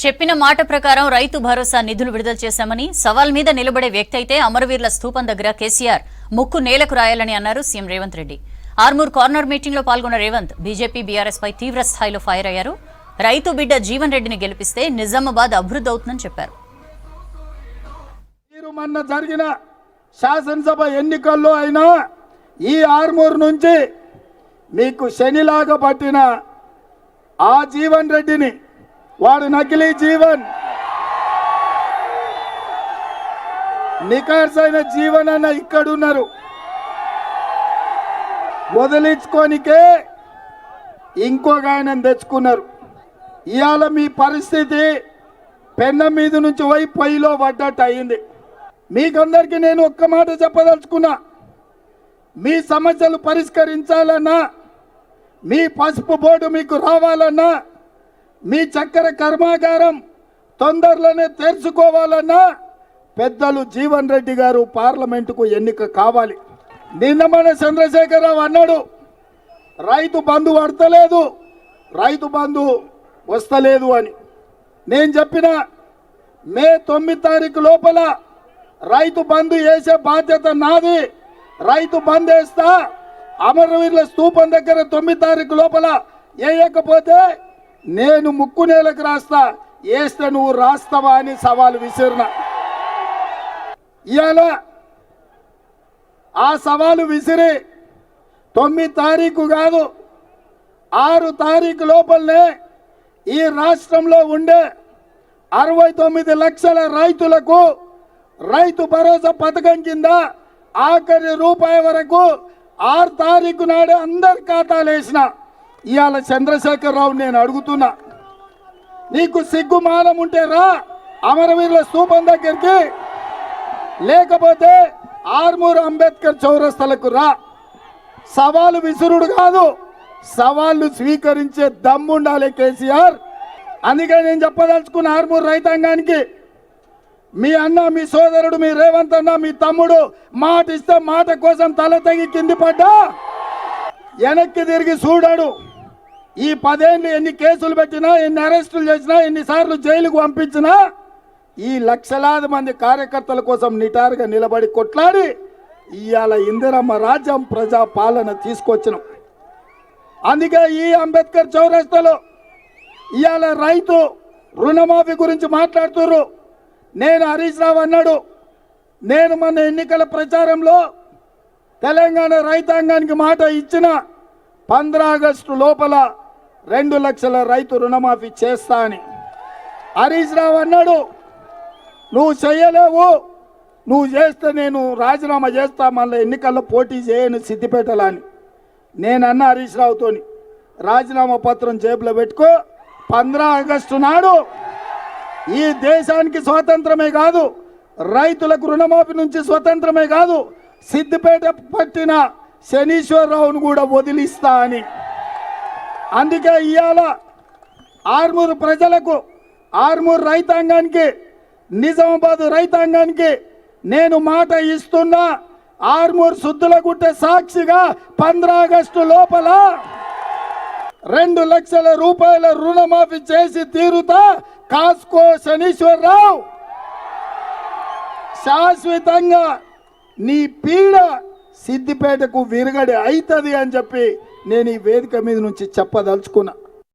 చెప్పిన మాట ప్రకారం రైతు భరోసా నిధులు విడుదల చేశామని, సవాల్ మీద నిలబడే వ్యక్తి అయితే అమరవీరుల స్థూపం దగ్గర కేసీఆర్ ముక్కు నేలకు రాయాలని అన్నారు CM Revanth Reddy. Armoor corner meeting లో పాల్గొన్న రేవంత్ బీజేపీ బీఆర్ఎస్ పై తీవ్ర స్థాయిలో ఫైర్ అయ్యారు. రైతు బిడ్డ జీవన్ రెడ్డిని గెలిపిస్తే నిజామాబాద్ అభివృద్ధి అవుతుందని చెప్పారు. మొన్న జరిగిన శాసనసభ ఎన్నికల్లో అయినా ఈ ఆర్మూర్ నుంచి మీకు శనిలాగా పట్టిన ఆ జీవన్ రెడ్డిని, వాడు నకిలీ జీవన్, నికార్సైన జీవన్ అన్న ఇక్కడున్నారు. వదిలించుకోనికే ఇంకొక ఆయన తెచ్చుకున్నారు. ఇవాళ మీ పరిస్థితి పెన్నం మీద నుంచి పోయి పొయ్యిలో పడ్డట్టు అయింది. మీకందరికీ నేను ఒక్క మాట చెప్పదలుచుకున్నా, మీ సమస్యలు పరిష్కరించాలన్నా, మీ పసుపు బోర్డు మీకు రావాలన్నా, మీ చక్కెర కర్మాగారం తొందరలోనే తెరుచుకోవాలన్నా పెద్దలు జీవన్ రెడ్డి గారు పార్లమెంటుకు ఎన్నిక కావాలి. నిన్న మన చంద్రశేఖరరావు అన్నాడు, రైతు బంధు పడతలేదు, రైతు బంధు వస్తలేదు అని. నేను చెప్పిన మే 9 తారీఖు లోపల రైతు బంధు వేసే బాధ్యత నాది. రైతు బంధు వేస్తా, అమరవీరుల స్థూపం దగ్గర 9 తారీఖు లోపల వేయకపోతే నేను ముక్కు నేలకు రాస్తా, వేస్తే నువ్వు రాస్తావా అని సవాలు విసిరిన. ఇవాళ ఆ సవాలు విసిరి 9 తారీఖు కాదు 6 తారీఖు లోపలనే ఈ రాష్ట్రంలో ఉండే 69 లక్షల రైతులకు రైతు భరోసా పథకం కింద ఆఖరి రూపాయి వరకు 6 తారీఖు నాడే అందరి ఖాతాలు వేసిన. ఇవాళ చంద్రశేఖరరావు నేను అడుగుతున్నా, నీకు సిగ్గుమానం ఉంటే రా అమరవీరుల స్థూపం దగ్గరికి, లేకపోతే ఆర్మూర్ అంబేద్కర్ చౌరస్తలకు రా. సవాలు విసురుడు కాదు, సవాళ్లు స్వీకరించే దమ్ముండాలి కేసీఆర్. అందుకే నేను చెప్పదలుచుకున్న ఆర్మూర్ రైతాంగానికి, మీ అన్న, మీ సోదరుడు, మీ రేవంత్ అన్న, మీ తమ్ముడు మాట ఇస్తే మాట కోసం తల తెగి కింది పడ్డా వెనక్కి తిరిగి చూడాడు. ఈ 10 ఏళ్ళు ఎన్ని కేసులు పెట్టినా, ఎన్ని అరెస్టులు చేసినా, ఎన్నిసార్లు జైలుకు పంపించినా ఈ లక్షలాది మంది కార్యకర్తల కోసం నిటారుగా నిలబడి కొట్లాడి ఇవాళ ఇందిరమ్మ రాజ్యం ప్రజా పాలన తీసుకొచ్చినాం. అందుకే ఈ అంబేద్కర్ చౌరస్తాలో ఇవాళ రైతు రుణమాఫీ గురించి మాట్లాడుతున్నారు. నేను హరీష్ రావు అన్నాడు, నేను మన ఎన్నికల ప్రచారంలో తెలంగాణ రైతాంగానికి మాట ఇచ్చిన 15 ఆగస్టు లోపల 2 లక్షల రైతు రుణమాఫీ చేస్తా అని. హరీష్ రావు అన్నాడు, నువ్వు చేయలేవు, నువ్వు చేస్తే నేను రాజీనామా చేస్తా, మళ్ళీ ఎన్నికల్లో పోటీ చేయను సిద్దిపేటలో అని. నేను అన్న హరీష్ రావుతోని, రాజీనామా పత్రం జేబులో పెట్టుకో, 15 ఆగస్టు నాడు ఈ దేశానికి స్వాతంత్రమే కాదు, రైతులకు రుణమాఫీ నుంచి స్వతంత్రమే కాదు, సిద్దిపేట పట్టిన శనీశ్వరరావును కూడా వదిలిస్తా అని. అందుకే ఇవాళ ఆర్మూర్ ప్రజలకు, ఆర్మూర్ రైతాంగానికి, నిజామాబాద్ రైతాంగానికి నేను మాట ఇస్తున్నా, ఆర్మూర్ సుద్దులగుట్ట సాక్షిగా 15 ఆగస్టు లోపల 2 లక్షల రూపాయల రుణమాఫీ చేసి తీరుతా. కాస్కో శనీశ్వరరావు, శాశ్వతంగా నీ పీడ సిద్దిపేటకు విరగడి అవుతుంది అని చెప్పి నేను ఈ వేదిక మీద నుంచి చెప్పదలుచుకున్నా.